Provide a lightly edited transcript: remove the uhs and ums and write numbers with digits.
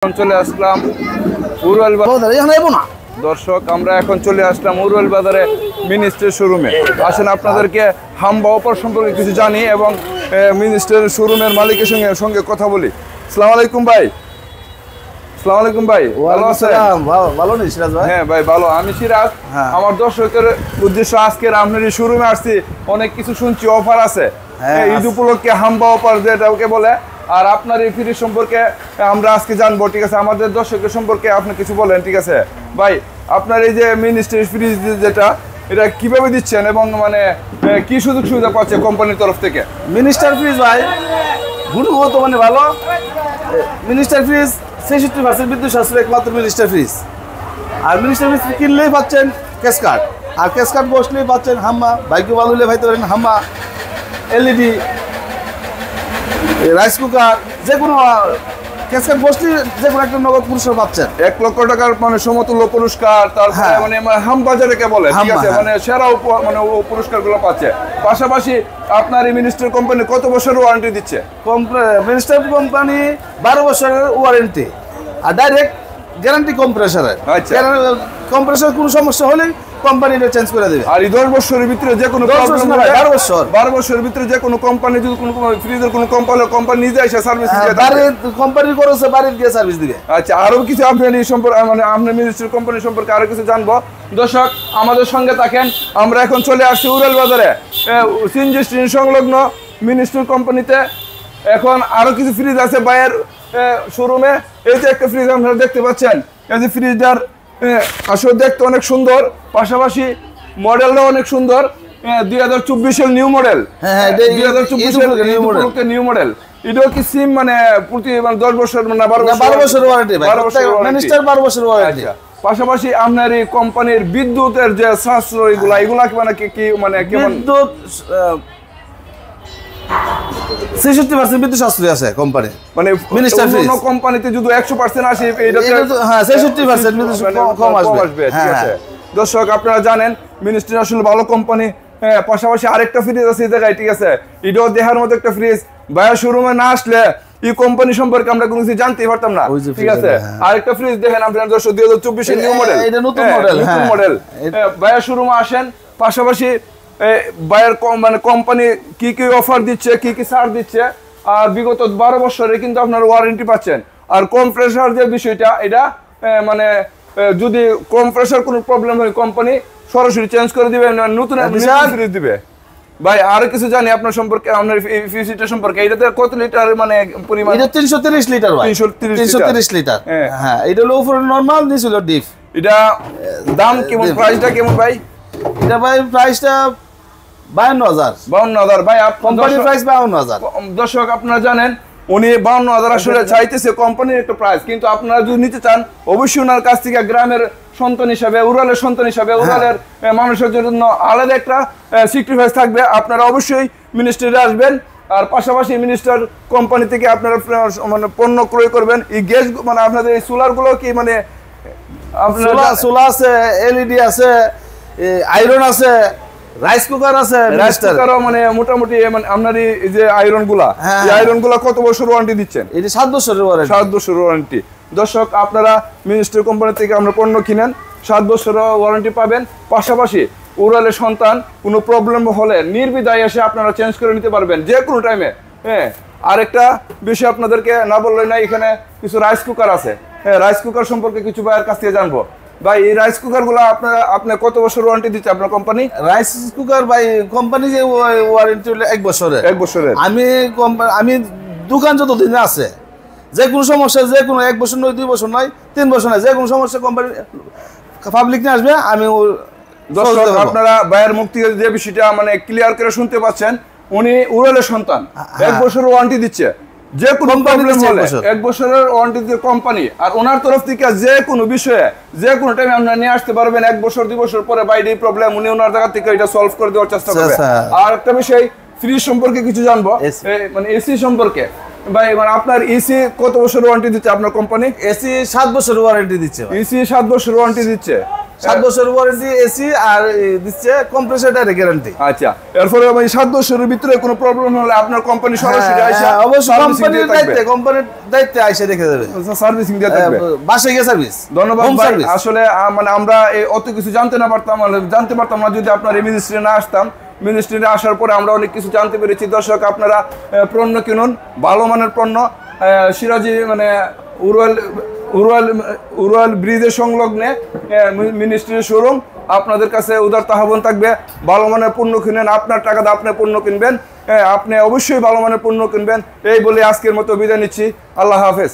চলে আসলাম উরুয়াল দর্শক, আমরা এখন চলে আসলাম উরুয়াল বাজারে মিনিস্টার শোরুমে। আসেন আপনাদেরকে হাম্বা অফার সম্পর্কে কিছু জানি এবং মিনিস্টার শোরুমের মালিকের সঙ্গে কথা বলি। আসসালামু আলাইকুম ভাই। আসসালামু আলাইকুম ভাই, ভালো আছেন? ভালো নেই সিরাজ ভাই? হ্যাঁ ভাই ভালো, আমি সিরাজ। আমার দর্শকের উদ্দেশ্য আজকের আপনার এই শোরুমে আসছি, অনেক কিছু শুনছি অফার আছে ঈদ উপলক্ষে, হাম্বা অফার যেটাকে বলে। আর আপনার এই ফ্রিজ সম্পর্কে আমরা আজকে জানবো, ঠিক আছে? আমাদের দর্শকের সম্পর্কে আপনি কিছু বলেন, ঠিক আছে ভাই? আপনার এই যে মিনিস্টার ফ্রিজ যেটা, এটা কিভাবে দিচ্ছেন এবং মানে কি সুযোগ সুবিধা পাচ্ছে কোম্পানির তরফ থেকে? মিনিস্টার ফ্রিজ ভাই গুণগত মানে ভালো। মিনিস্টার ফ্রিজ 66% বিদ্যুৎ সাশ্রয় একমাত্র মিনিস্টার ফ্রিজ। আর মিনিস্টার ফ্রিজ কিনলেই পাচ্ছেন ক্যাশ কার্ড, আর ক্যাশ কার্ড বসলেই পাচ্ছেন হাম্মা। বাইকে ভালো হলে ভাইতে পারেন হাম্মা, এলইডি, রাইস কুকার, যে কোনো ক্যাশ কার্ড বসলে যে কোনো একটা নগদ পুরস্কার পাচ্ছেন। 1 লক্ষ টাকার মানে সমতুল্য পুরস্কার, তারপরে মানে হাম বাজারেকে বলে, ঠিক আছে? মানে সেরা মানে পুরস্কারগুলো পাচ্ছে। পাশাপাশি আপনার এই মিনিস্টার কোম্পানি কত বছরের ওয়ারেন্টি দিচ্ছে? মিনিস্টার কোম্পানি 12 বছরের ওয়ারেন্টি, আর ডাইরেক্ট গ্যারান্টি কম্প্রেসারের। আচ্ছা, কম্প্রেসার কোনো সমস্যা হলে কোম্পানি এটা চেঞ্জ করে দেবে। আর এই 10 বছরের ভিতরে যে কোনো 12 বছরের ভিতরে যে কোনো কোম্পানি যদি কোনো ফ্রিজের কোনো কোম্পানি নিজে এসে সার্ভিস দিবে, বাড়ির কোম্পানি করেছে, বাড়ির দিয়ে সার্ভিস দিবে। আচ্ছা, আরো কিছু আপনার এই সম্পর্কে মানে আপনার মিনিস্টার কোম্পানি সম্পর্কে আরো কিছু জানবো। দর্শক আমাদের সঙ্গে থাকেন, আমরা এখন চলে আসছি উরুয়াল বাজারে সিএনজি স্টেশন সংলগ্ন মিনিস্টার কোম্পানিতে। এখন আরো কিছু ফ্রিজ আছে ভাইয়ের শোরুমে। এই যে একটা ফ্রিজ আপনারা দেখতে পাচ্ছেন, এই যে ফ্রিজটার আসলে দেখতে অনেক সুন্দর, পাশাপাশি মডেলটা অনেক সুন্দর। 2024 নিউ মডেল। 2024 new model. এটাও কি সিম মানে প্রতি 10 বছর না 12 বছর ওয়ারেন্টি? 12 বছর ওয়ারেন্টি। পাশাপাশি আপনার এই কোম্পানির বিদ্যুতের যে সাশ্রয়গুলা, এগুলা মানে কি মানে কেমন? বিদ্যুৎ 66% বিদ্যুৎ সাশ্রয় আছে কোম্পানি, মানে মিনিস্টার ফ্রিজ। অন্য কোম্পানিতে যদি 100% আসে, এটাতে 66% বিদ্যুৎ কম আসবে, ঠিক আছে? দর্শক আপনারা জানেন মিনিস্টার আসলে ভালো কোম্পানি। পাশাপাশি আরেকটা ফ্রিজ আছে এই জায়গায়, ঠিক আছে? এটাও দেখার মতো একটা ফ্রিজ। ভাইয়া শোরুমে না আসলে এই কোম্পানি সম্পর্কে আমরা কোনো কিছু জানতেই পারতাম না, ঠিক আছে? আরেকটা ফ্রিজ দেখেন আপনারা দর্শক, 2024 নিউ মডেল। এটা নতুন মডেল, নতুন মডেল। ভাইয়া শোরুমে আসেন, পাশাপাশি ভাইয়ের মানে কোম্পানি কি কি অফার দিচ্ছে, কি কি ছাড় দিচ্ছে, আর বিগত 12 বছরে কিন্তু আপনার ওয়ারেন্টি পাচ্ছেন। আর কম্প্রেসার যে বিষয়টা, এটা মানে যদি কম্প্রেসার কোনো প্রবলেম হয় কোম্পানি সরাসরি চেঞ্জ করে দিবে, নতুন ফ্রিজ দিবে। ভাই আরো কিছু জানি আপনার সম্পর্কে, আপনার ফ্রিজটা সম্পর্কে। এটাতে কত লিটার মানে পরিমাণ? এটা 330 লিটার ভাই। 330 লিটার। হ্যাঁ, এটা হলো উপরে নরমাল, নিচে হলো ডিপ। এটা দাম কেমন, প্রাইসটা কেমন ভাই? এটা ভাই প্রাইসটা 52,000 ভাই। কোম্পানির প্রাইস 52,000। দর্শক আপনারা জানেন উনি 52,000 আসলে চাইতেছে কোম্পানির একটা প্রাইস, কিন্তু আপনারা যদি নিতে চান অবশ্যই ওনার কাছ থেকে গ্রামের সন্তান হিসাবে, উরুয়ালের সন্তান হিসাবে, উরুয়ালের মানুষের জন্য আলাদা একটা স্যাক্রিফাইস থাকবে। আপনারা অবশ্যই মিনিস্টারে আসবেন, আর পাশাপাশি মিনিস্টার কোম্পানি থেকে আপনারা মানে পণ্য ক্রয় করবেন। এই গ্যাস মানে আপনাদের এই সোলারগুলো কি মানে সোলার আছে, এলইডি আছে, আয়রন আছে, রাইস কুকার আছে। রাইস কুকারও মানে মোটামুটি মানে আপনার এই যে আয়রন গুলা, এই আয়রন গুলা কত বছর ওয়ারেন্টি দিচ্ছেন? এটা 7 বছরের ওয়ারেন্টি। 7 বছরের ওয়ারেন্টি। দর্শক আপনারা মিনিস্টার কোম্পানি থেকে আমরা পণ্য কিনেন, 7 বছরের ওয়ারেন্টি পাবেন। পাশাপাশি উড়ালের সন্তান কোনো প্রবলেম হলে নির্বিধায় এসে আপনারা চেঞ্জ করে নিতে পারবেন যে কোনো টাইমে। হ্যাঁ, আরেকটা বিষয় আপনাদেরকে না বললেই না, এখানে কিছু রাইস কুকার আছে। হ্যাঁ, রাইস কুকার সম্পর্কে কিছু ভাইয়ের কাছ থেকে জানবো। ভাই এই রাইস কুকার গুলো আপনি কত বছর ওয়ারেন্টি দিচ্ছে আপনার কোম্পানি? রাইস কুকার ভাই কোম্পানি যে ওয়ারেন্টি হলো 1 বছরের। 1 বছরের। আমি দোকান যতদিন আছে, যে কোনো সমস্যা, যে কোনো 1 বছর নয়, 2 বছর নয়, 3 বছর নয়, যে কোনো সমস্যা কোম্পানি পাবলিক নিয়ে আসবে, আমি। দর্শক আপনারা ভাইয়ের মুখ থেকে যে বিষয়টা মানে ক্লিয়ার করে শুনতে পাচ্ছেন, উনি উড়ালের সন্তান, 1 বছর ওয়ারেন্টি দিচ্ছে যে কোনো প্রবলেম হলে। 1 বছরের ওয়ারেন্টি দিয়ে কোম্পানি, আর ওনার তরফ থেকে যে কোনো বিষয়ে যে কোনো টাইমে আপনারা নিয়ে আসতে পারবেন। 1 বছর 2 বছর পরে বাইরে প্রবলেম, উনি ওনার জায়গা থেকে এটা সলভ করে দেওয়ার চেষ্টা করবে। আর একটা বিষয় ফ্রিজ সম্পর্কে কিছু জানবো, মানে এসি সম্পর্কে। ভাই মানে আপনার এসি কত বছর ওয়ারেন্টি দিচ্ছে আপনার কোম্পানি? এসি 7 বছর ওয়ারেন্টি দিচ্ছে। এসি 7 বছর ওয়ারেন্টি দিচ্ছে। 7 বছর ওয়ারেন্টি এসি আর দিচ্ছে কম্প্রেসর ডাইরেক্ট গ্যারান্টি। আচ্ছা, এরপরে আমি 7 বছরের ভিতরে কোনো প্রবলেম হলে আপনার কোম্পানি সরাসরি আইসা অবশ্যই কোম্পানির দায়িত্বে আইসা দেখে যাবে, সার্ভিসিং দিয়ে থাকবে, বাসায় গিয়ে সার্ভিস। ধন্যবাদ ভাই। আসলে মানে আমরা অত কিছু জানতে পারতাম না যদি আপনার এই মিনিস্ট্রি না আসতাম। মিনিস্ট্রিতে আসার পরে আমরা অনেক কিছু জানতে পেরেছি। দর্শক, আপনারা পণ্য কিনুন, ভালো মানের পণ্য। সিরাজি মানে উরুয়াল ব্রিজের সংলগ্নে মিনিস্ট্রির শোরুম। আপনাদের কাছে উদারতা আহ্বান থাকবে, ভালো মানের পণ্য কিনেন, আপনার টাকা দিয়ে আপনি পণ্য কিনবেন, আপনি অবশ্যই ভালো মানের পণ্য কিনবেন। এই বলে আজকের মতো বিদায় নিচ্ছি। আল্লাহ হাফেজ।